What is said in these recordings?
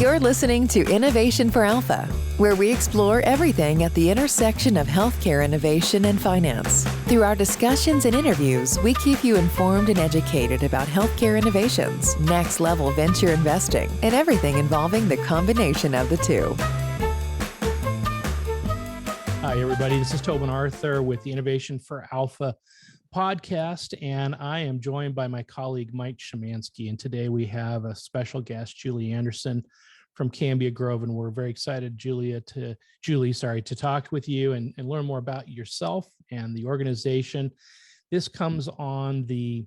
You're listening to Innovation4Alpha, where we explore everything at the intersection of healthcare innovation and finance. Through our discussions and interviews, we keep you informed and educated about healthcare innovations, next-level venture investing, and everything involving the combination of the two. Hi, everybody. This is Tobin Arthur with the Innovation4Alpha podcast, and I am joined by my colleague, Mike Szymanski. And today we have a special guest, Julie Anderson from Cambia Grove, and we're very excited, Julie, to talk with you and learn more about yourself and the organization. This comes on the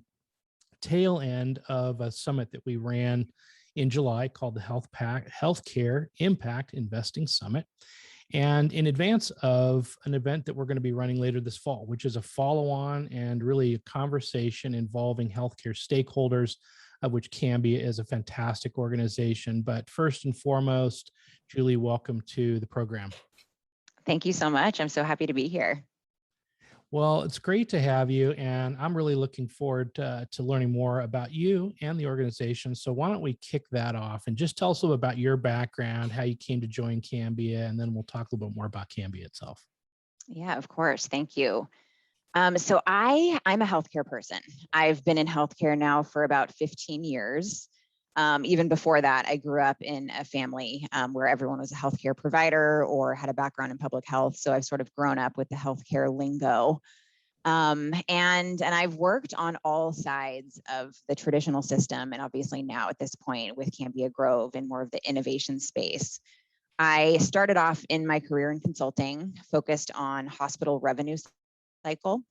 tail end of a summit that we ran in July called the Healthcare Impact Investing Summit, and in advance of an event that we're going to be running later this fall, which is a follow-on and really a conversation involving healthcare stakeholders, of which Cambia is a fantastic organization. But first and foremost, Julie, welcome to the program. Thank you so much. I'm so happy to be here. Well, it's great to have you, and I'm really looking forward to learning more about you and the organization. So why don't we kick that off and just tell us a little about your background, how you came to join Cambia, and then we'll talk a little bit more about Cambia itself. Yeah, of course. Thank you. So I'm a healthcare person. I've been in healthcare now for about 15 years. Even before that, I grew up in a family where everyone was a healthcare provider or had a background in public health. So I've sort of grown up with the healthcare lingo. And I've worked on all sides of the traditional system. And obviously now at this point with Cambia Grove and more of the innovation space. I started off in my career in consulting, focused on hospital revenue cycle,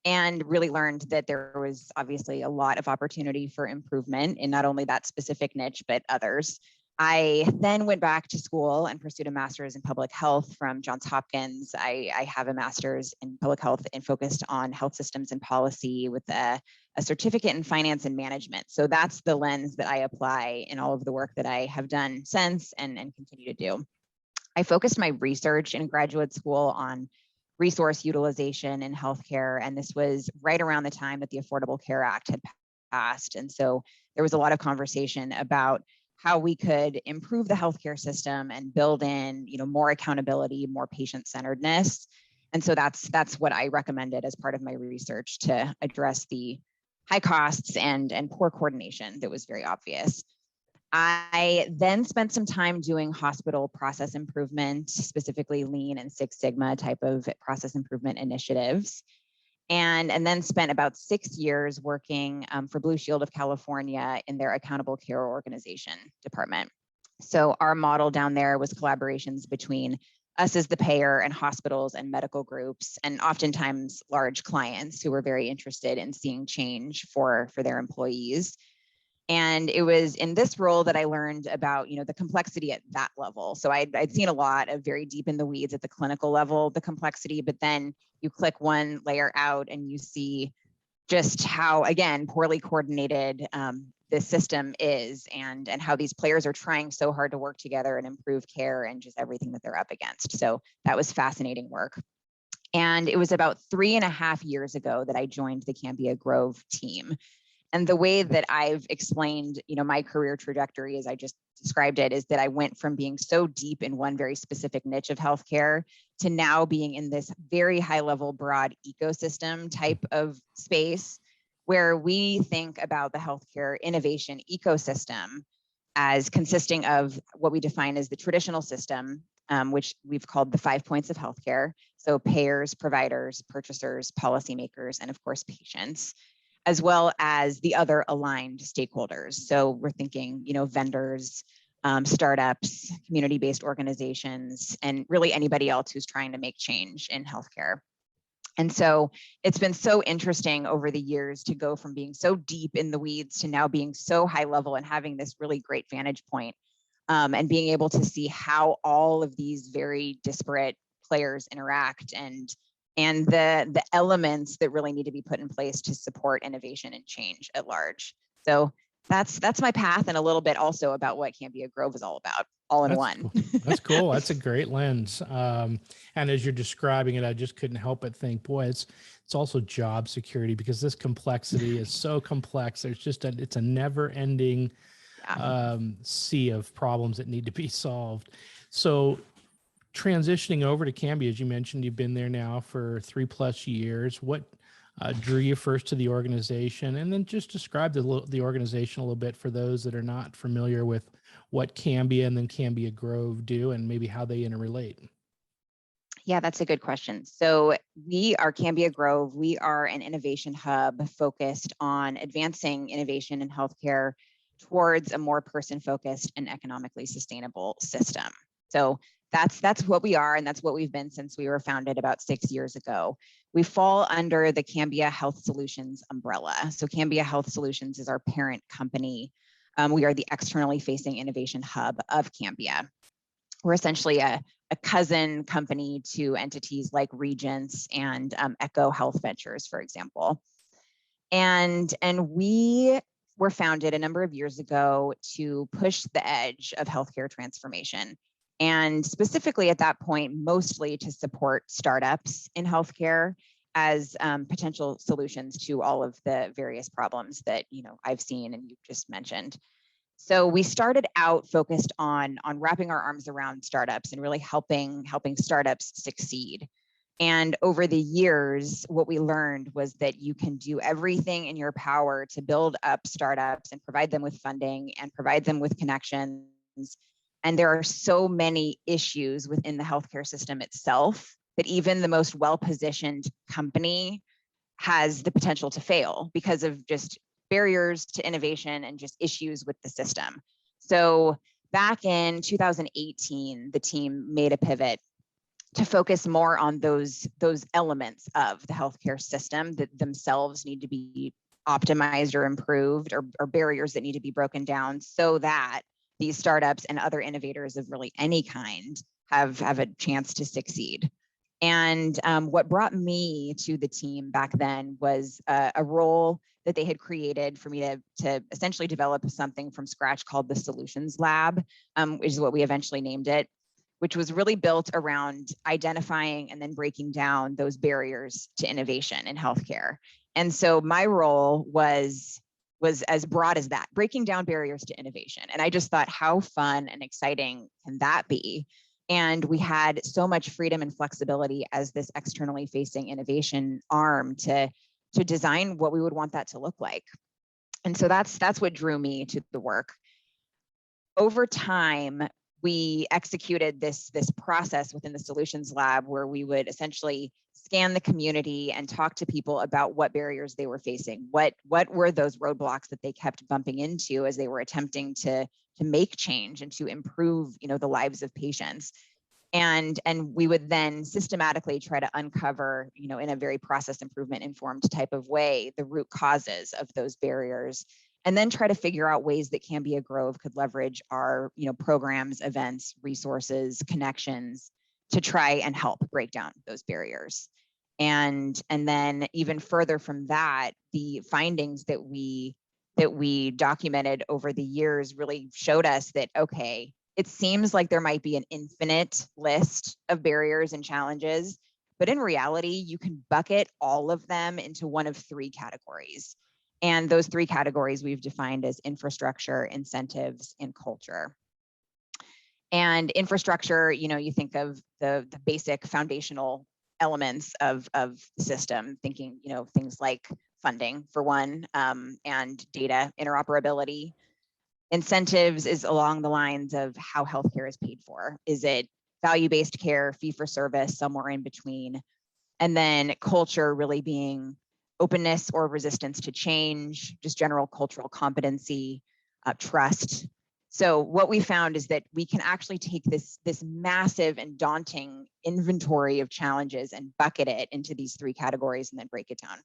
and really learned that there was obviously a lot of opportunity for improvement in not only that specific niche, but others. I then went back to school and pursued a master's in public health from Johns Hopkins. I have a master's in public health and focused on health systems and policy with a certificate in finance and management. So that's the lens that I apply in all of the work that I have done since and continue to do. I focused my research in graduate school on resource utilization in healthcare. And this was right around the time that the Affordable Care Act had passed. And so there was a lot of conversation about how we could improve the healthcare system and build in, more accountability, more patient-centeredness. And so that's what I recommended as part of my research to address the high costs and poor coordination that was very obvious. I then spent some time doing hospital process improvement, specifically Lean and Six Sigma type of process improvement initiatives. And then spent about 6 years working for Blue Shield of California in their accountable care organization department. So our model down there was collaborations between us as the payer and hospitals and medical groups, and oftentimes large clients who were very interested in seeing change for their employees. And it was in this role that I learned about, the complexity at that level. So I'd seen a lot of very deep in the weeds at the clinical level, the complexity, but then you click one layer out and you see just how, again, poorly coordinated the system is and how these players are trying so hard to work together and improve care and just everything that they're up against. So that was fascinating work. And it was about 3.5 years ago that I joined the Cambia Grove team. And the way that I've explained, my career trajectory as I just described it is that I went from being so deep in one very specific niche of healthcare to now being in this very high level, broad ecosystem type of space where we think about the healthcare innovation ecosystem as consisting of what we define as the traditional system, which we've called the 5 points of healthcare. So payers, providers, purchasers, policymakers, and of course, patients, as well as the other aligned stakeholders. So we're thinking, vendors, startups, community-based organizations, and really anybody else who's trying to make change in healthcare. And so it's been so interesting over the years to go from being so deep in the weeds to now being so high level and having this really great vantage point, and being able to see how all of these very disparate players interact and the elements that really need to be put in place to support innovation and change at large. So that's my path and a little bit also about what Cambia Grove is all about, all in one. Cool. That's cool. That's a great lens. And as you're describing it, I just couldn't help but think, boy, it's also job security because this complexity is so complex. There's just it's a never ending sea of problems that need to be solved. So transitioning over to Cambia, as you mentioned, you've been there now for 3+ years. What drew you first to the organization? And then just describe the organization a little bit for those that are not familiar with what Cambia and then Cambia Grove do and maybe how they interrelate. Yeah, that's a good question. So we are Cambia Grove. We are an innovation hub focused on advancing innovation in healthcare towards a more person-focused and economically sustainable system. So that's what we are, and that's what we've been since we were founded about 6 years ago. We fall under the Cambia Health Solutions umbrella. So Cambia Health Solutions is our parent company. We are the externally facing innovation hub of Cambia. We're essentially a cousin company to entities like Regence and Echo Health Ventures, for example. And we were founded a number of years ago to push the edge of healthcare transformation. And specifically at that point, mostly to support startups in healthcare as potential solutions to all of the various problems that I've seen and you've just mentioned. So we started out focused on wrapping our arms around startups and really helping startups succeed. And over the years, what we learned was that you can do everything in your power to build up startups and provide them with funding and provide them with connections. And there are so many issues within the healthcare system itself that even the most well-positioned company has the potential to fail because of just barriers to innovation and just issues with the system. So back in 2018, the team made a pivot to focus more on those elements of the healthcare system that themselves need to be optimized or improved, or barriers that need to be broken down so that these startups and other innovators of really any kind have a chance to succeed. And what brought me to the team back then was a role that they had created for me to essentially develop something from scratch called the Solutions Lab, which is what we eventually named it, which was really built around identifying and then breaking down those barriers to innovation in healthcare. And so my role was as broad as that, breaking down barriers to innovation. And I just thought, how fun and exciting can that be? And we had so much freedom and flexibility as this externally facing innovation arm to design what we would want that to look like. And so that's what drew me to the work. Over time, we executed this process within the Solutions Lab where we would essentially scan the community and talk to people about what barriers they were facing. What were those roadblocks that they kept bumping into as they were attempting to make change and to improve, the lives of patients. And we would then systematically try to uncover, in a very process improvement informed type of way, the root causes of those barriers, and then try to figure out ways that Cambia Grove could leverage our, programs, events, resources, connections to try and help break down those barriers. And then even further from that, the findings that we documented over the years really showed us that, okay, it seems like there might be an infinite list of barriers and challenges, but in reality, you can bucket all of them into one of three categories. And those three categories we've defined as infrastructure, incentives, and culture. And infrastructure, you think of the basic foundational elements of the system, thinking, things like funding for one, and data interoperability. Incentives is along the lines of how healthcare is paid for. Is it value-based care, fee-for-service, somewhere in between? And then culture really being openness or resistance to change, just general cultural competency, trust. So what we found is that we can actually take this massive and daunting inventory of challenges and bucket it into these three categories and then break it down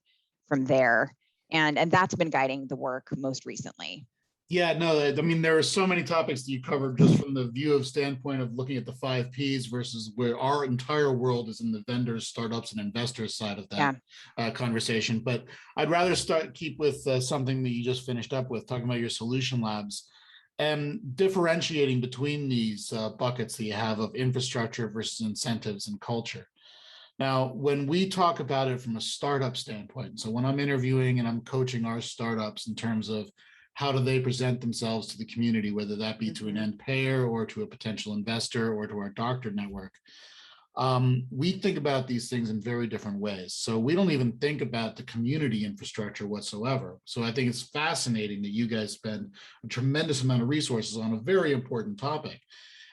from there. And that's been guiding the work most recently. Yeah, no, I mean, there are so many topics that you covered just from the view of standpoint of looking at the 5 Ps versus where our entire world is in the vendors, startups, and investors side of that conversation. But I'd rather keep with something that you just finished up with, talking about your solution labs and differentiating between these buckets that you have of infrastructure versus incentives and culture. Now, when we talk about it from a startup standpoint, so when I'm interviewing and I'm coaching our startups in terms of how do they present themselves to the community, whether that be to an end payer or to a potential investor or to our doctor network. We think about these things in very different ways. So we don't even think about the community infrastructure whatsoever. So I think it's fascinating that you guys spend a tremendous amount of resources on a very important topic.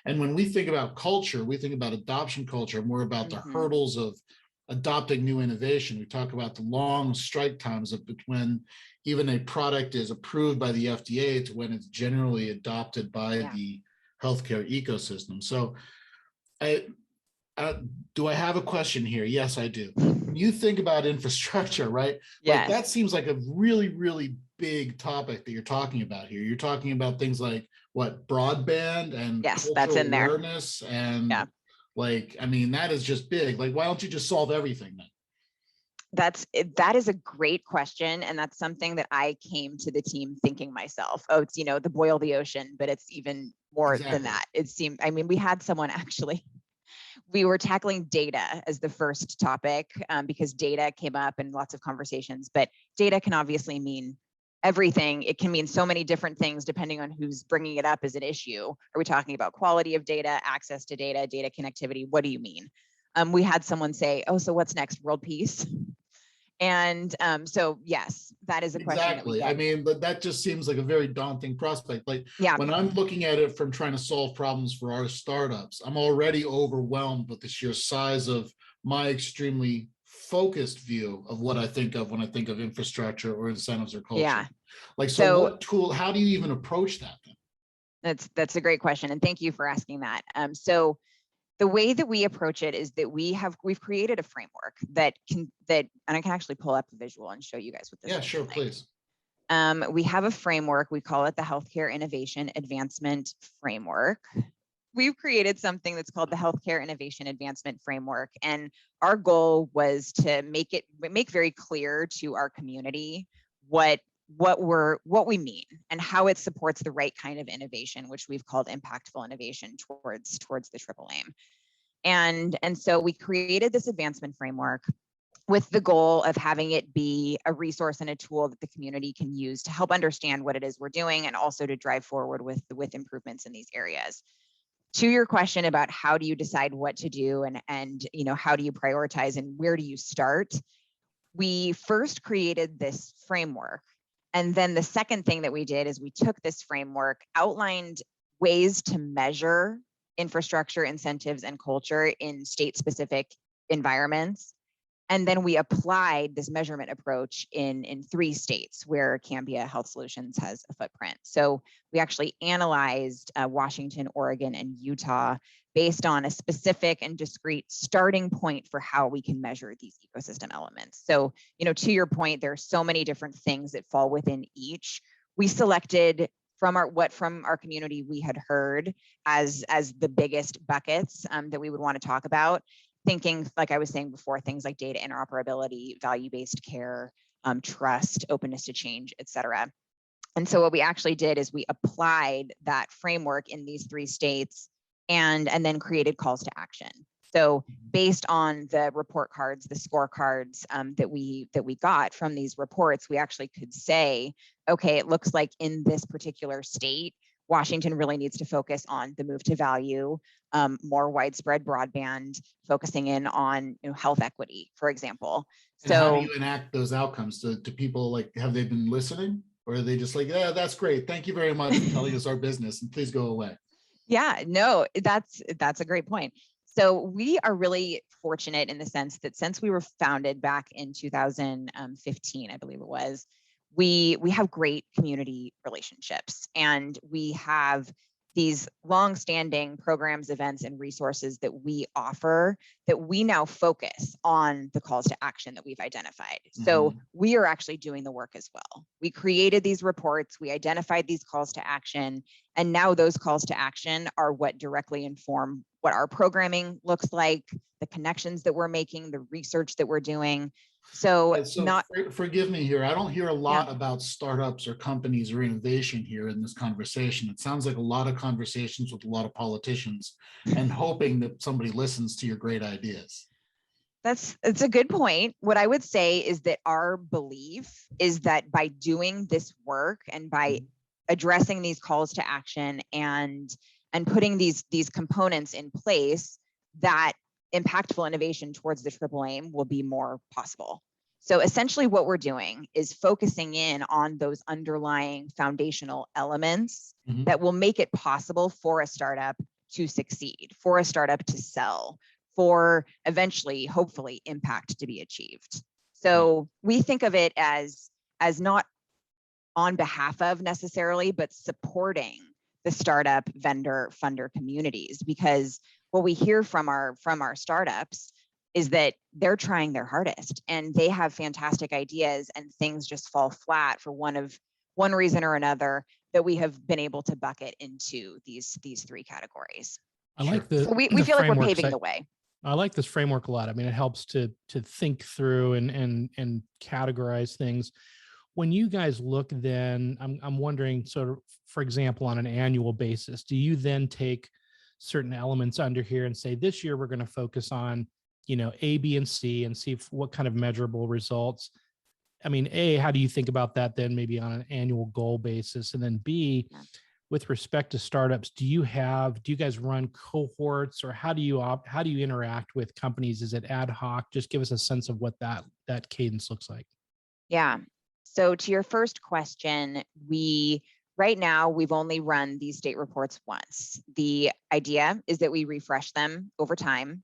And when we think about culture, we think about adoption culture, more about the hurdles of adopting new innovation. We talk about the long strike times of when even a product is approved by the FDA to when it's generally adopted by the healthcare ecosystem. So do I have a question here? Yes, I do. When you think about infrastructure, right? Like that seems like a really, really big topic that you're talking about here. You're talking about things like what, broadband and that's in there. awareness and like, I mean, that is just big. Like, why don't you just solve everything then? That is a great question. And that's something that I came to the team thinking myself, oh, it's, the boil the ocean, but it's even more than that. It seemed, I mean, we had someone actually, we were tackling data as the first topic because data came up in lots of conversations, but data can obviously mean everything. It can mean so many different things depending on who's bringing it up as an issue. Are we talking about quality of data, access to data, data connectivity? What do you mean? We had someone say, oh, so what's next? World peace? And so, yes, that is a question. Exactly. I mean, but that just seems like a very daunting prospect. Like when I'm looking at it from trying to solve problems for our startups, I'm already overwhelmed with the sheer size of my extremely focused view of what I think of when I think of infrastructure or incentives or culture. Like, so what tool, how do you even approach that then? That's a great question. And thank you for asking that. So the way that we approach it is that we've created a framework and I can actually pull up a visual and show you guys what this is. Yeah, sure, please. We have a framework. We call it the Healthcare Innovation Advancement Framework. We've created something that's called the Healthcare Innovation Advancement Framework. And our goal was to make very clear to our community what we mean and how it supports the right kind of innovation, which we've called impactful innovation towards the triple aim. And so we created this advancement framework with the goal of having it be a resource and a tool that the community can use to help understand what it is we're doing and also to drive forward with improvements in these areas. To your question about how do you decide what to do and how do you prioritize and where do you start? We first created this framework. And then the second thing that we did is we took this framework, outlined ways to measure infrastructure, incentives, and culture in state-specific environments. And then we applied this measurement approach in 3 states where Cambia Health Solutions has a footprint. So we actually analyzed Washington, Oregon, and Utah based on a specific and discrete starting point for how we can measure these ecosystem elements. So, to your point, there are so many different things that fall within each. We selected from our community we had heard as the biggest buckets that we would want to talk about. Thinking, like I was saying before, things like data interoperability, value-based care, trust, openness to change, et cetera. And so what we actually did is we applied that framework in these 3 states and then created calls to action. So based on the report cards, the scorecards that we got from these reports, we actually could say, okay, it looks like in this particular state, Washington really needs to focus on the move to value, more widespread broadband, focusing in on health equity, for example. So how do you enact those outcomes? Do people, like, have they been listening, or are they just like, yeah, that's great, thank you very much for telling us our business and please go away? Yeah, no, that's a great point. So we are really fortunate in the sense that since we were founded back in 2015, I believe it was, we have great community relationships, and we have these long-standing programs, events, and resources that we offer that we now focus on the calls to action that we've identified. So we are actually doing the work as well. We created these reports, we identified these calls to action, and now those calls to action are what directly inform what our programming looks like, the connections that we're making, the research that we're doing. So forgive me here. I don't hear a lot about startups or companies or innovation here in this conversation. It sounds like a lot of conversations with a lot of politicians and hoping that somebody listens to your great ideas. It's a good point. What I would say is that our belief is that by doing this work and by addressing these calls to action and putting these components in place, that impactful innovation towards the triple aim will be more possible. So essentially what we're doing is focusing in on those underlying foundational elements that will make it possible for a startup to succeed, for a startup to sell, for eventually, hopefully, impact to be achieved. So we think of it as not on behalf of necessarily, but supporting the startup vendor funder communities, because what we hear from our startups is that they're trying their hardest and they have fantastic ideas and things just fall flat for one reason or another, that we have been able to bucket into these three categories. I like the, so we feel like we're paving the way. I like this framework a lot. I mean, it helps to think through and categorize things. When you guys look, then I'm wondering, sort of, for example, on an annual basis, do you then take certain elements under here and say, this year we're going to focus on, A, B, and C, and see what kind of measurable results? I mean, A, how do you think about that then maybe on an annual goal basis? And then B, with respect to startups, do you guys run cohorts, or how do you interact with companies? Is it ad hoc? Just give us a sense of what that cadence looks like. Yeah. So to your first question, right now we've only run these state reports once. The idea is that we refresh them over time.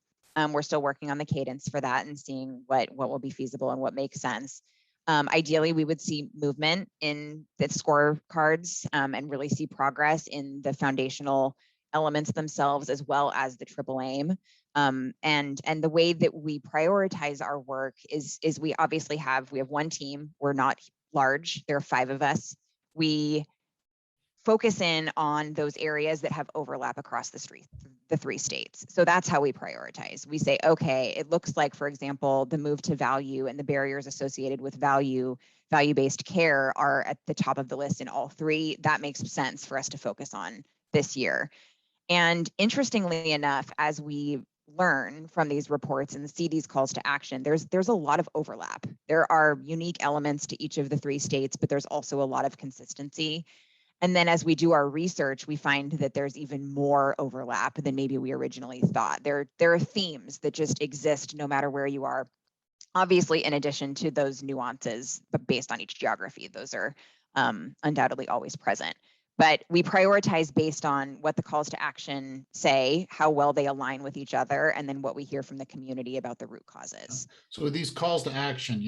We're still working on the cadence for that and seeing what will be feasible and what makes sense. Ideally, we would see movement in the scorecards and really see progress in the foundational elements themselves, as well as the triple aim. And the way that we prioritize our work is we obviously have one team. We're not large. There are 5 of us. We focus in on those areas that have overlap across the 3 states. So that's how we prioritize. We say, okay, it looks like, for example, the move to value and the barriers associated with value-based care are at the top of the list in all 3. That makes sense for us to focus on this year. And interestingly enough, as we learn from these reports and see these calls to action, there's a lot of overlap. There are unique elements to each of the 3 states, but there's also a lot of consistency. And then as we do our research, we find that there's even more overlap than maybe we originally thought. There are themes that just exist no matter where you are. Obviously, in addition to those nuances, but based on each geography, those are undoubtedly always present. But we prioritize based on what the calls to action say, how well they align with each other, and then what we hear from the community about the root causes. So with these calls to action,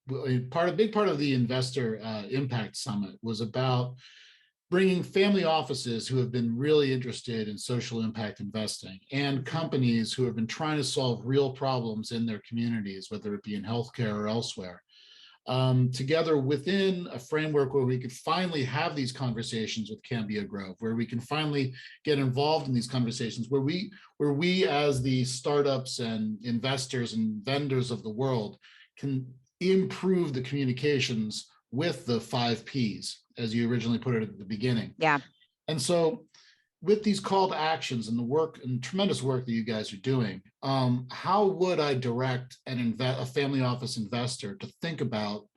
a big part of the Investor Impact Summit was about bringing family offices who have been really interested in social impact investing and companies who have been trying to solve real problems in their communities, whether it be in healthcare or elsewhere, together within a framework where we could finally have these conversations with Cambia Grove, where we can finally get involved in these conversations, where we as the startups and investors and vendors of the world can improve the communications with the 5 Ps, as you originally put it at the beginning. Yeah. And so with these call to actions and the work and tremendous work that you guys are doing, how would I direct a family office investor to think about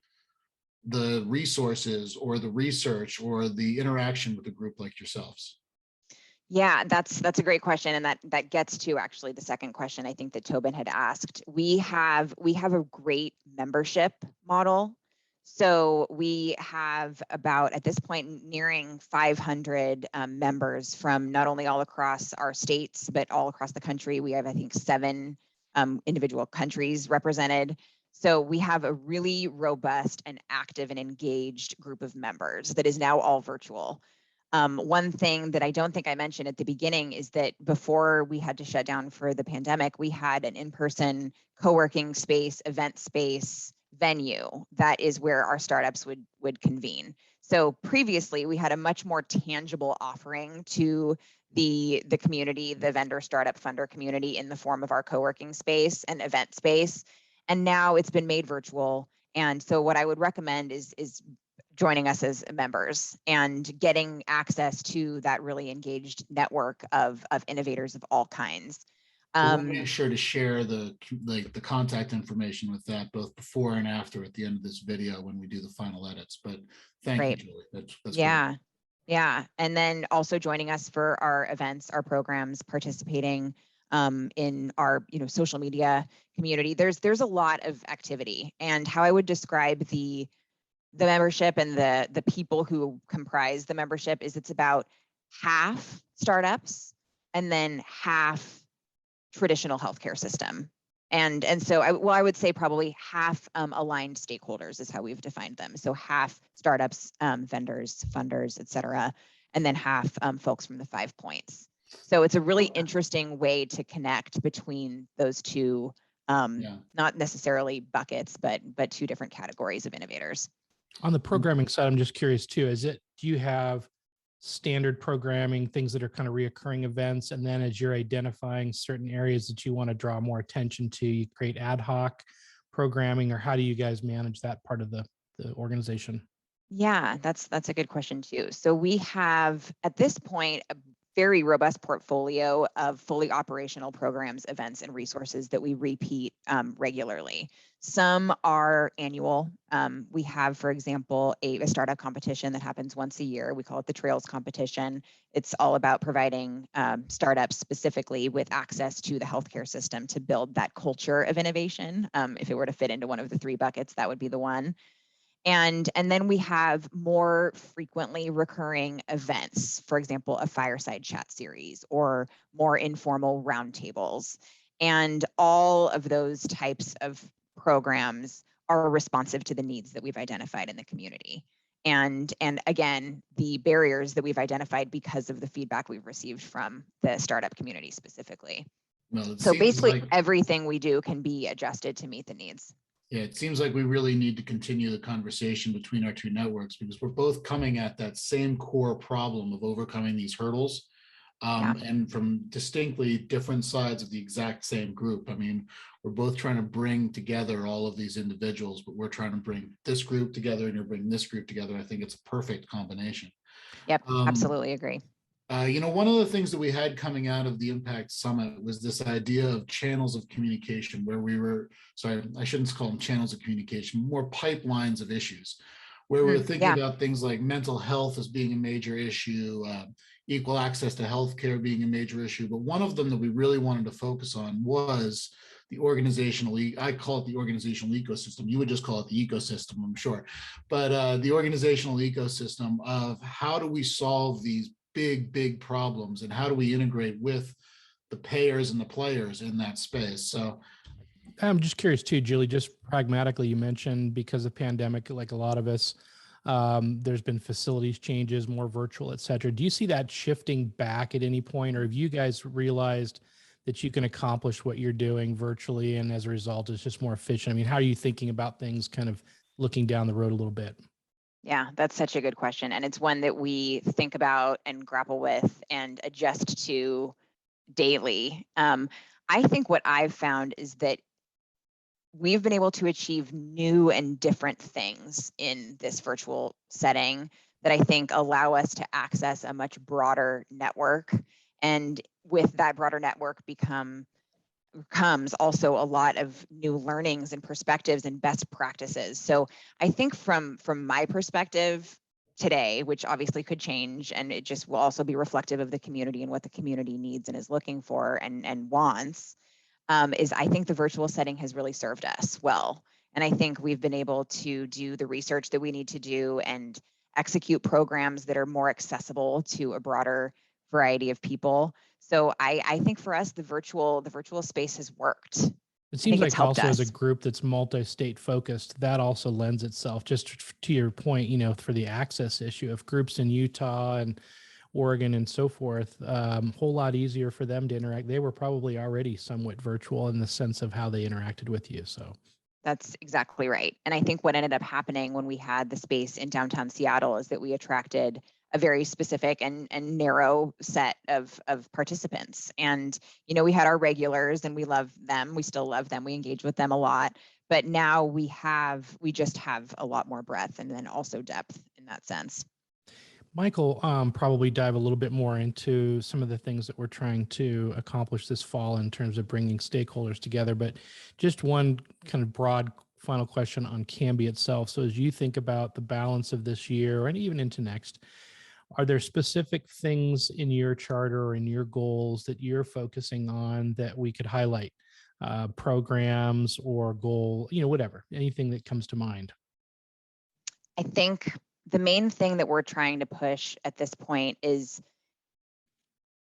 the resources or the research or the interaction with a group like yourselves? Yeah, that's a great question, and that gets to actually the second question I think that Tobin had asked. We have a great membership model. So we have about, at this point, nearing 500 members from not only all across our states, but all across the country. We have, I think, 7 individual countries represented. So we have a really robust and active and engaged group of members that is now all virtual. One thing that I don't think I mentioned at the beginning is that before we had to shut down for the pandemic, we had an in-person co-working space, event space, venue that is where our startups would convene. So previously we had a much more tangible offering to the community, the vendor startup funder community, in the form of our co-working space and event space. And now it's been made virtual. And so what I would recommend is joining us as members and getting access to that really engaged network of innovators of all kinds. We'll make sure to share the contact information with that both before and after at the end of this video when we do the final edits. But thank you, Julie. That's yeah. great. Yeah. And then also joining us for our events, our programs, participating in our social media community. There's a lot of activity, and how I would describe the membership and the people who comprise the membership is it's about half startups and then half traditional healthcare system. And so I would say probably half aligned stakeholders is how we've defined them. So half startups, vendors, funders, et cetera, and then half folks from the 5 points. So it's a really interesting way to connect between those two, not necessarily buckets, but two different categories of innovators. On the programming side, I'm just curious too, do you have standard programming, things that are kind of reoccurring events, and then as you're identifying certain areas that you want to draw more attention to, you create ad hoc programming, or how do you guys manage that part of the organization? Yeah, that's a good question too. So we have at this point a very robust portfolio of fully operational programs, events, and resources that we repeat regularly. Some are annual. We have, for example, a startup competition that happens once a year. We call it the Trails Competition. It's all about providing startups specifically with access to the healthcare system to build that culture of innovation. If it were to fit into one of the 3 buckets, that would be the one. And then we have more frequently recurring events, for example, a fireside chat series or more informal roundtables. And all of those types of programs are responsive to the needs that we've identified in the community. And again, the barriers that we've identified because of the feedback we've received from the startup community specifically. Well, so basically everything we do can be adjusted to meet the needs. Yeah, it seems like we really need to continue the conversation between our 2 networks because we're both coming at that same core problem of overcoming these hurdles, and from distinctly different sides of the exact same group. I mean, we're both trying to bring together all of these individuals, but we're trying to bring this group together and you're bringing this group together. I think it's a perfect combination. Yep, absolutely agree. One of the things that we had coming out of the Impact Summit was this idea of channels of communication where we were, sorry, I shouldn't call them channels of communication, more pipelines of issues, where we're thinking about things like mental health as being a major issue, equal access to healthcare being a major issue. But one of them that we really wanted to focus on was the organizational, I call it the organizational ecosystem. You would just call it the ecosystem, I'm sure. But the organizational ecosystem of how do we solve these big problems and how do we integrate with the payers and the players in that space. So I'm just curious too, Julie, just pragmatically, you mentioned because of pandemic, like a lot of us, there's been facilities changes, more virtual, et cetera. Do you see that shifting back at any point, or have you guys realized that you can accomplish what you're doing virtually and as a result it's just more efficient? I mean, how are you thinking about things kind of looking down the road a little bit? Yeah, that's such a good question. And it's one that we think about and grapple with and adjust to daily. I think what I've found is that we've been able to achieve new and different things in this virtual setting that I think allow us to access a much broader network. And with that broader network comes also a lot of new learnings and perspectives and best practices. So I think from my perspective today, which obviously could change, and it just will also be reflective of the community and what the community needs and is looking for and wants, is I think the virtual setting has really served us well. And I think we've been able to do the research that we need to do and execute programs that are more accessible to a broader variety of people. So I think for us, the virtual space has worked. It seems like also as a group that's multi-state focused, that also lends itself, just to your point, for the access issue of groups in Utah and Oregon and so forth, whole lot easier for them to interact. They were probably already somewhat virtual in the sense of how they interacted with you. So that's exactly right. And I think what ended up happening when we had the space in downtown Seattle is that we attracted a very specific and narrow set of participants. And, we had our regulars and we love them. We still love them. We engage with them a lot. But now we just have a lot more breadth and then also depth in that sense. Michael, probably dive a little bit more into some of the things that we're trying to accomplish this fall in terms of bringing stakeholders together. But just one kind of broad final question on Cambia itself. So as you think about the balance of this year and even into next, are there specific things in your charter or in your goals that you're focusing on that we could highlight? Programs or goal, whatever, anything that comes to mind? I think the main thing that we're trying to push at this point is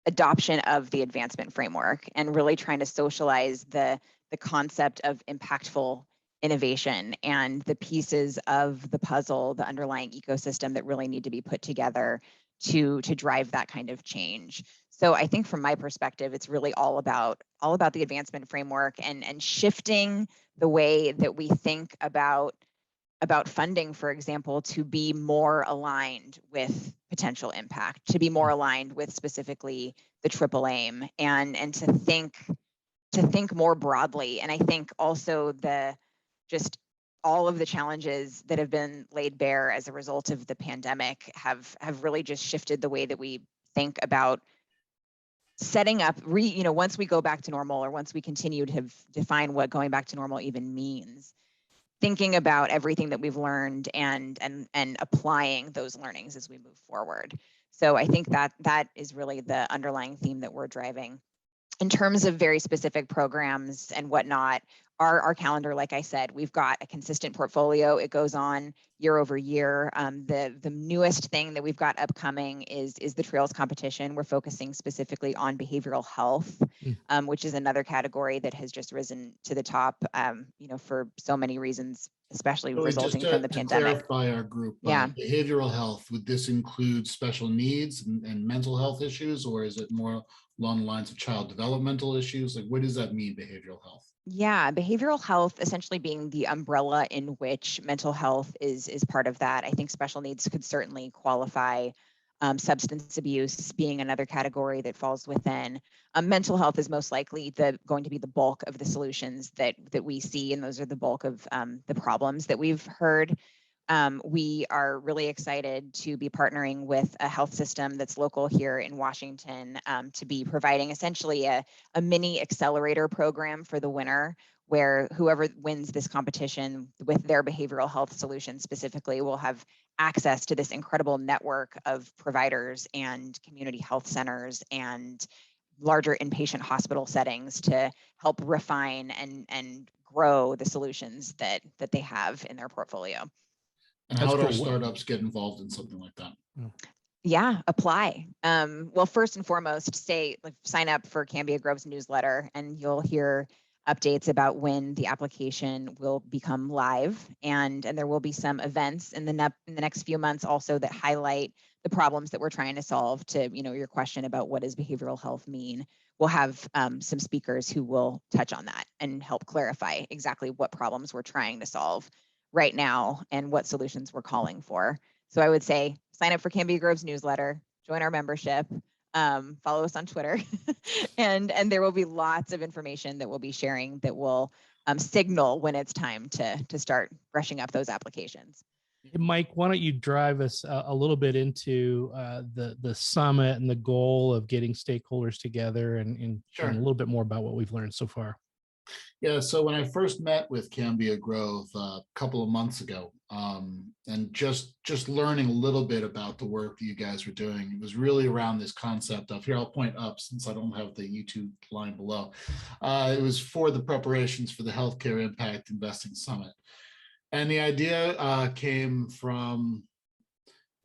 adoption of the advancement framework and really trying to socialize the concept of impactful innovation and the pieces of the puzzle, the underlying ecosystem that really need to be put together to drive that kind of change. So I think from my perspective, it's really all about the advancement framework and shifting the way that we think about funding, for example, to be more aligned with potential impact, to be more aligned with specifically the triple aim, and to think more broadly. And I think also just all of the challenges that have been laid bare as a result of the pandemic have really just shifted the way that we think about setting up, once we go back to normal, or once we continue to define what going back to normal even means, thinking about everything that we've learned and applying those learnings as we move forward. So I think that is really the underlying theme that we're driving. In terms of very specific programs and whatnot, our calendar, like I said, we've got a consistent portfolio. It goes on year over year. The newest thing that we've got upcoming is the Trails competition. We're focusing specifically on behavioral health, which is another category that has just risen to the top, for so many reasons, especially resulting from the pandemic. To clarify our group, Yeah. Behavioral health, would this include special needs and mental health issues, or is it more along the lines of child developmental issues? Like, what does that mean, behavioral health? Yeah, behavioral health essentially being the umbrella in which mental health is part of that. I think special needs could certainly qualify. Substance abuse being another category that falls within. Mental health is most likely going to be the bulk of the solutions that we see, and those are the bulk of the problems that we've heard. We are really excited to be partnering with a health system that's local here in Washington, to be providing essentially a mini accelerator program for the winner, where whoever wins this competition with their behavioral health solution specifically will have access to this incredible network of providers and community health centers and larger inpatient hospital settings to help refine and grow the solutions that they have in their portfolio. And how do our startups get involved in something like that? Yeah, apply. Well, first and foremost, sign up for Cambia Grove's newsletter, and you'll hear updates about when the application will become live. And there will be some events in the next few months also that highlight the problems that we're trying to solve. To your question about what does behavioral health mean, we'll have some speakers who will touch on that and help clarify exactly what problems we're trying to solve right now and what solutions we're calling for. So I would say sign up for Cambia Grove's newsletter, join our membership, follow us on Twitter, and there will be lots of information that we'll be sharing that will signal when it's time to start brushing up those applications. Mike, why don't you drive us a little bit into the summit and the goal of getting stakeholders together and Sure. a little bit more about what we've learned so far. Yeah, so when I first met with Cambia Grove a couple of months ago, and just learning a little bit about the work that you guys were doing, it was really around this concept of, here, I'll point up since I don't have the YouTube line below. It was for the preparations for the Healthcare Impact Investing Summit. And the idea came from,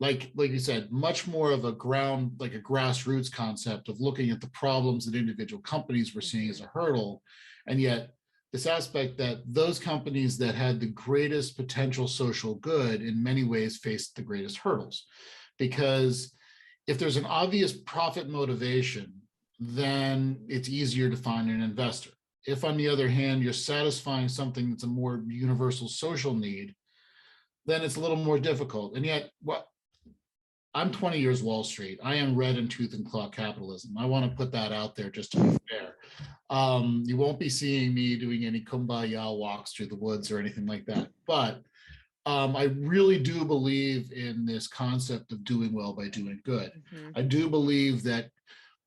like you said, much more of a grassroots concept of looking at the problems that individual companies were seeing as a hurdle. And yet this aspect that those companies that had the greatest potential social good in many ways faced the greatest hurdles. Because if there's an obvious profit motivation, then it's easier to find an investor. If, on the other hand, you're satisfying something that's a more universal social need, then it's a little more difficult. And yet, I'm 20 years Wall Street. I am red in tooth and claw capitalism. I want to put that out there just to be fair. You won't be seeing me doing any kumbaya walks through the woods or anything like that. But I really do believe in this concept of doing well by doing good. I do believe that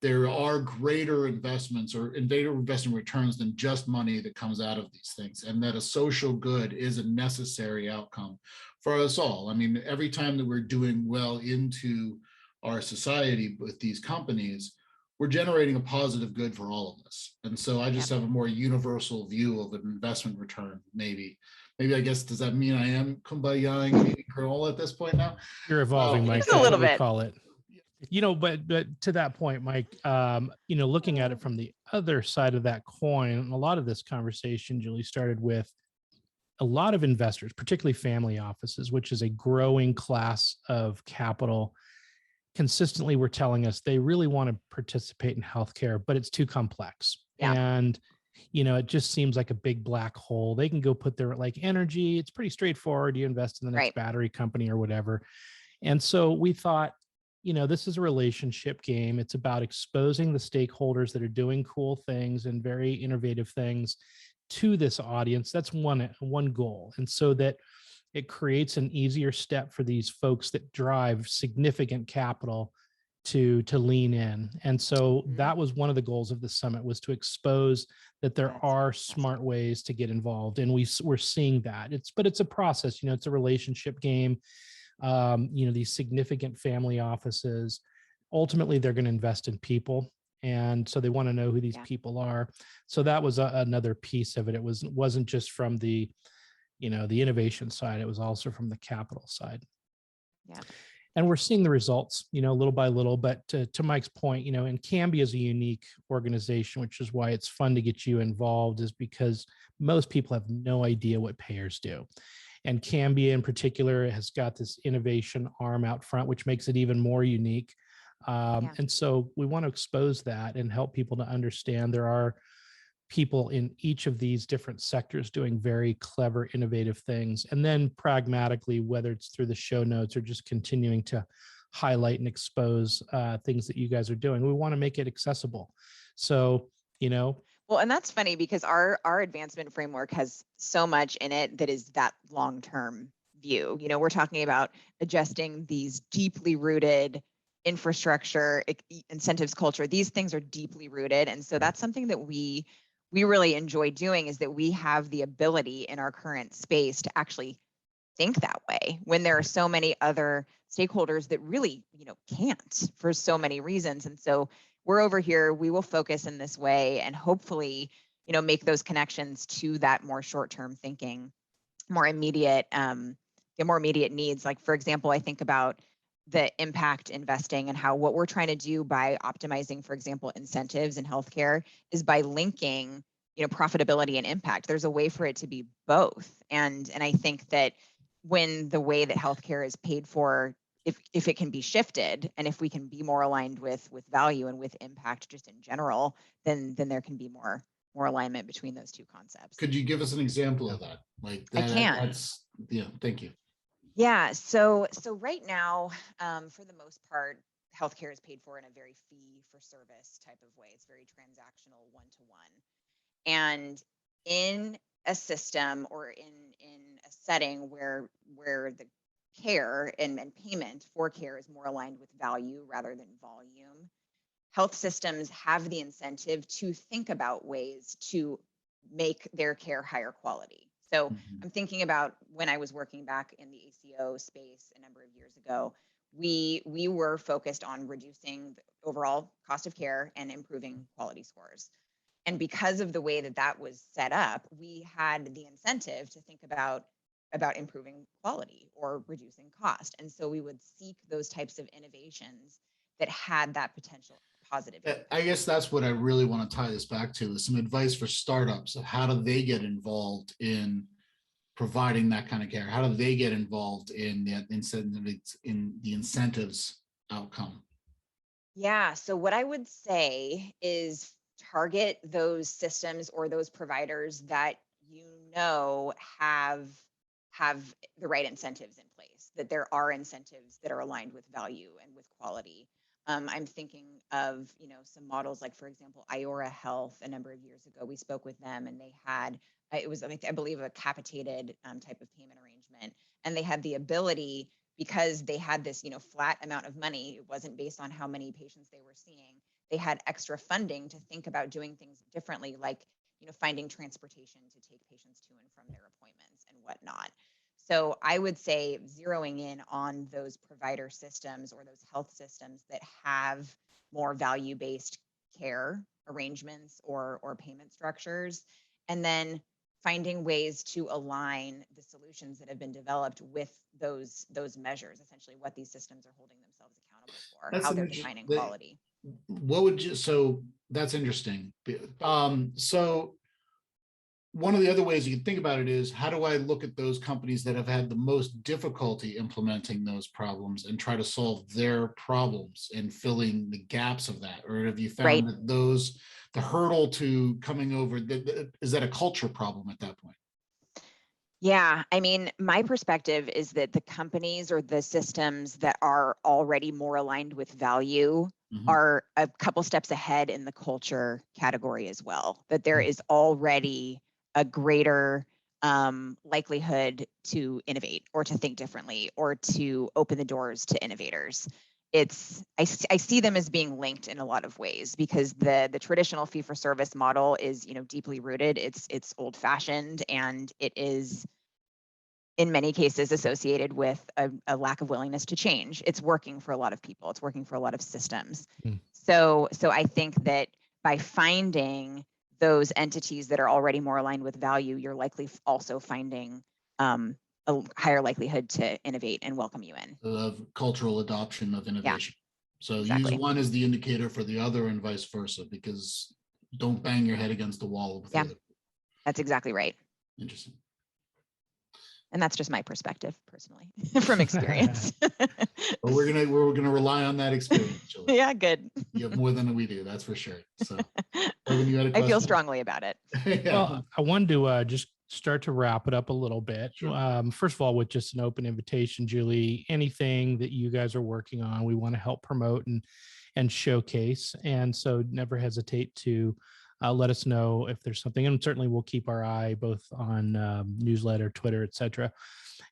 there are greater investments or greater investment returns than just money that comes out of these things, and that a social good is a necessary outcome for us all. I mean, every time that we're doing well into our society with these companies, we're generating a positive good for all of us. And so I just have a more universal view of an investment return, maybe. I guess, does that mean I am kumbayaing maybe granola at this point now? You're evolving, Mike. Just a little bit. Call it. But to that point, Mike, looking at it from the other side of that coin, a lot of this conversation, Julie, started with a lot of investors, particularly family offices, which is a growing class of capital. Consistently were telling us they really want to participate in healthcare, but it's too complex. And it just seems like a big black hole. They can go put their energy. It's pretty straightforward. You invest in the next battery company or whatever. And so we thought, this is a relationship game. It's about exposing the stakeholders that are doing cool things and very innovative things to this audience. That's one goal. And so that it creates an easier step for these folks that drive significant capital to lean in. And so that was one of the goals of the summit, was to expose that there are smart ways to get involved. And we're seeing that. But it's a process, it's a relationship game. These significant family offices, ultimately they're going to invest in people. And so they want to know who these people are. So that was another piece of it. It wasn't just from the innovation side, it was also from the capital side. Yeah. And we're seeing the results, little by little. But to Mike's point, and Cambia is a unique organization, which is why it's fun to get you involved, is because most people have no idea what payers do. And Cambia in particular has got this innovation arm out front, which makes it even more unique. And so we want to expose that and help people to understand there are people in each of these different sectors doing very clever, innovative things. And then pragmatically, whether it's through the show notes or just continuing to highlight and expose things that you guys are doing, we want to make it accessible. So, Well, and that's funny because our advancement framework has so much in it that is that long-term view. We're talking about adjusting these deeply rooted infrastructure, incentives, culture. These things are deeply rooted. And so that's something that we really enjoy doing, is that we have the ability in our current space to actually think that way when there are so many other stakeholders that really, can't, for so many reasons. And so we're over here, we will focus in this way and hopefully, make those connections to that more short-term thinking, more immediate needs. Like, for example, I think about the impact investing and how what we're trying to do by optimizing, for example, incentives in healthcare is by linking, profitability and impact. There's a way for it to be both. And I think that when the way that healthcare is paid for, if it can be shifted and if we can be more aligned with value and with impact just in general, then there can be more alignment between those two concepts. Could you give us an example of that? Like that, I can. Thank you. Yeah. So right now, for the most part, healthcare is paid for in a very fee-for-service type of way. It's very transactional, one-to-one. And in a system or in a setting where the care and payment for care is more aligned with value rather than volume, health systems have the incentive to think about ways to make their care higher quality. So I'm thinking about when I was working back in the ACO space a number of years ago, we were focused on reducing the overall cost of care and improving quality scores. And because of the way that was set up, we had the incentive to think about improving quality or reducing cost. And so we would seek those types of innovations that had that potential positive impact. I guess that's what I really want to tie this back to, is some advice for startups of how do they get involved in providing that kind of care? How do they get involved in the incentives outcome? Yeah, so what I would say is target those systems or those providers that have the right incentives in place, that there are incentives that are aligned with value and with quality. I'm thinking of, some models like, for example, Iora Health. A number of years ago, we spoke with them, and they had, it was, I believe, a capitated type of payment arrangement. And they had the ability, because they had this, flat amount of money, it wasn't based on how many patients they were seeing. They had extra funding to think about doing things differently, like, finding transportation to take patients to and from their appointments and whatnot. So I would say zeroing in on those provider systems or those health systems that have more value-based care arrangements or payment structures, and then finding ways to align the solutions that have been developed with those measures, essentially what these systems are holding themselves accountable for, how they're defining quality. What would you, so that's interesting. So one of the other ways you can think about it is, how do I look at those companies that have had the most difficulty implementing those problems and try to solve their problems and filling the gaps of that? Or have you found that the hurdle to coming over, is that a culture problem at that point? Yeah, I mean, my perspective is that the companies or the systems that are already more aligned with value are a couple steps ahead in the culture category as well, that there is already a greater likelihood to innovate or to think differently or to open the doors to innovators. I see them as being linked in a lot of ways, because the traditional fee-for-service model is, deeply rooted. It's old-fashioned, and it is in many cases associated with a lack of willingness to change. It's working for a lot of people. It's working for a lot of systems. So I think that by finding those entities that are already more aligned with value, you're likely also finding a higher likelihood to innovate and welcome you in. Of cultural adoption of innovation. Yeah, so exactly. Use one as the indicator for the other and vice versa, because don't bang your head against the wall with the other. That's exactly right. Interesting. And that's just my perspective personally from experience. Well, we're gonna rely on that experience, Julie. Yeah, good. You have more than we do, that's for sure. So you had a question? I feel strongly about it. Yeah. Well, I wanted to just start to wrap it up a little bit. Sure. First of all, with just an open invitation, Julie, anything that you guys are working on, we want to help promote and showcase. And so never hesitate to let us know if there's something, and certainly we'll keep our eye both on newsletter, Twitter, etc.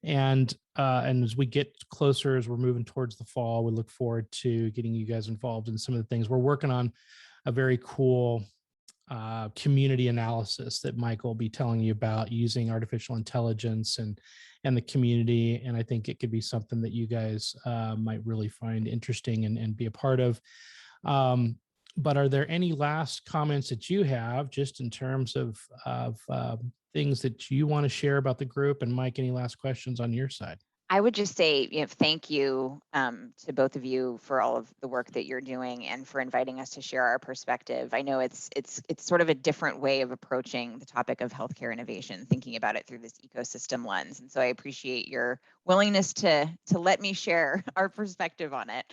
And as we get closer, as we're moving towards the fall, we look forward to getting you guys involved in some of the things we're working on. A very cool community analysis that Michael will be telling you about, using artificial intelligence and the community. And I think it could be something that you guys might really find interesting and be a part of. But are there any last comments that you have, just in terms of things that you want to share about the group? And Mike, any last questions on your side? I would just say, thank you to both of you for all of the work that you're doing and for inviting us to share our perspective. I know it's sort of a different way of approaching the topic of healthcare innovation, thinking about it through this ecosystem lens. And so I appreciate your willingness to let me share our perspective on it.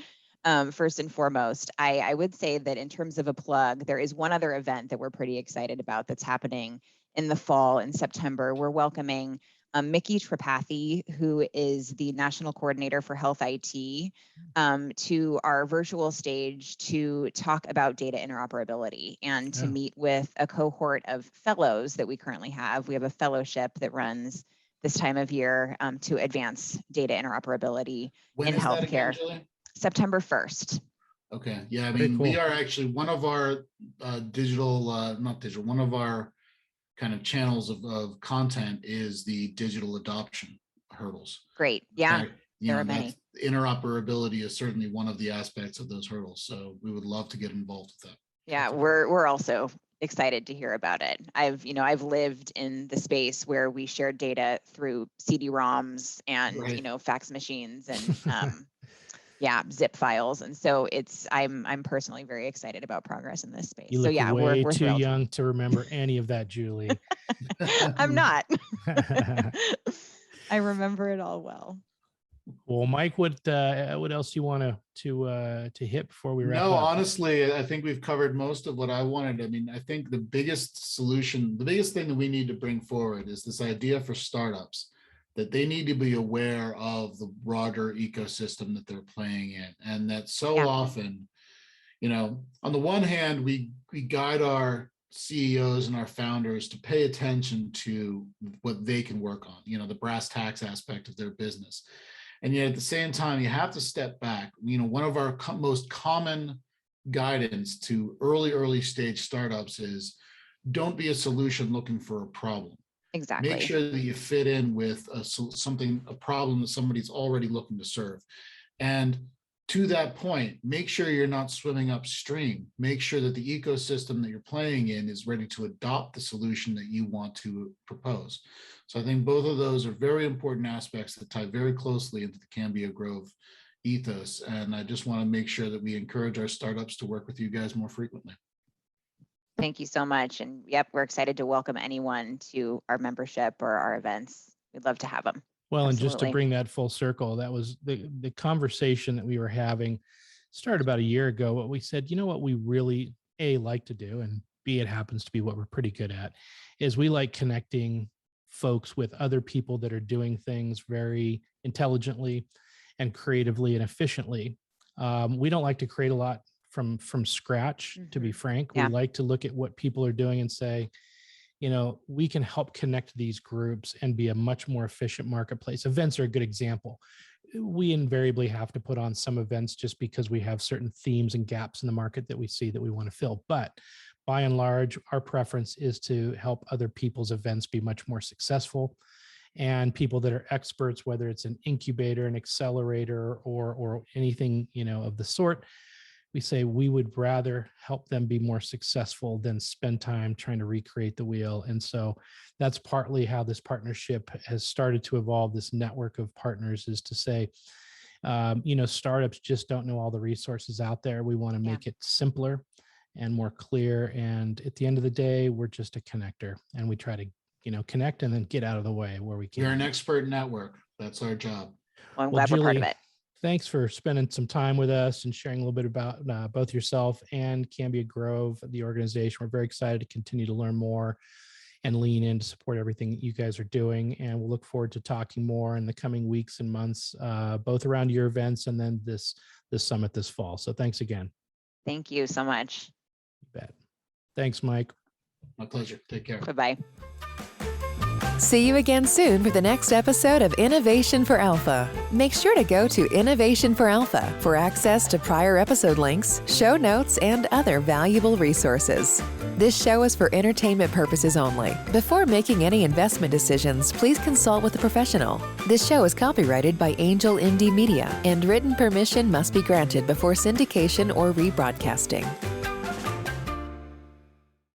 First and foremost, I would say that in terms of a plug, there is one other event that we're pretty excited about that's happening in the fall, in September. We're welcoming Mickey Tripathi, who is the National Coordinator for Health IT, to our virtual stage to talk about data interoperability and to meet with a cohort of fellows that we currently have. We have a fellowship that runs this time of year to advance data interoperability in healthcare. That again, Julie? September 1st. Okay. Yeah, I mean, we are actually one of our one of our kind of channels of content is the digital adoption hurdles. Great. Yeah. There are many. Interoperability is certainly one of the aspects of those hurdles. So we would love to get involved with that. Yeah, we're also excited to hear about it. I've lived in the space where we shared data through CD-ROMs and fax machines and zip files, and so I'm personally very excited about progress in this space. You look we're too thrilled. young to remember any of that, Julie. I'm not. I remember it all well. Well, Mike, what else do you want to hit before we wrap up? No, honestly, I think we've covered most of what I wanted. I mean, I think the biggest thing that we need to bring forward is this idea for startups that they need to be aware of the broader ecosystem that they're playing in, and that so often On the one hand, we guide our CEOs and our founders to pay attention to what they can work on, the brass tacks aspect of their business. And yet at the same time, you have to step back. One of our most common guidance to early stage startups is don't be a solution looking for a problem. Exactly. Make sure that you fit in with a problem that somebody's already looking to serve. And to that point, make sure you're not swimming upstream. Make sure that the ecosystem that you're playing in is ready to adopt the solution that you want to propose. So I think both of those are very important aspects that tie very closely into the Cambia Grove ethos. And I just want to make sure that we encourage our startups to work with you guys more frequently. Thank you so much. And yep, we're excited to welcome anyone to our membership or our events. We'd love to have them. Well, Absolutely. And just to bring that full circle, that was the conversation that we were having started about a year ago. What we said, what we really like to do, and B, it happens to be what we're pretty good at, is we like connecting folks with other people that are doing things very intelligently and creatively and efficiently. We don't like to create a lot from scratch, to be frank. Yeah. We like to look at what people are doing and say, we can help connect these groups and be a much more efficient marketplace. Events are a good example. We invariably have to put on some events just because we have certain themes and gaps in the market that we see that we want to fill. But by and large, our preference is to help other people's events be much more successful. And people that are experts, whether it's an incubator, an accelerator, or anything, of the sort, we say we would rather help them be more successful than spend time trying to recreate the wheel. And so that's partly how this partnership has started to evolve. This network of partners is to say, startups just don't know all the resources out there. We want to make it simpler and more clear. And at the end of the day, we're just a connector, and we try to, connect and then get out of the way where we can. We're an expert network. That's our job. Well, I'm glad we're part of it. Thanks for spending some time with us and sharing a little bit about both yourself and Cambia Grove, the organization. We're very excited to continue to learn more and lean in to support everything that you guys are doing. And we'll look forward to talking more in the coming weeks and months, both around your events and then this summit this fall. So thanks again. Thank you so much. You bet. Thanks, Mike. My pleasure. Take care. Bye-bye. See you again soon for the next episode of Innovation4Alpha. Make sure to go to Innovation4Alpha for access to prior episode links, show notes, and other valuable resources. This show is for entertainment purposes only. Before making any investment decisions, please consult with a professional. This show is copyrighted by Angel MD Media, and written permission must be granted before syndication or rebroadcasting.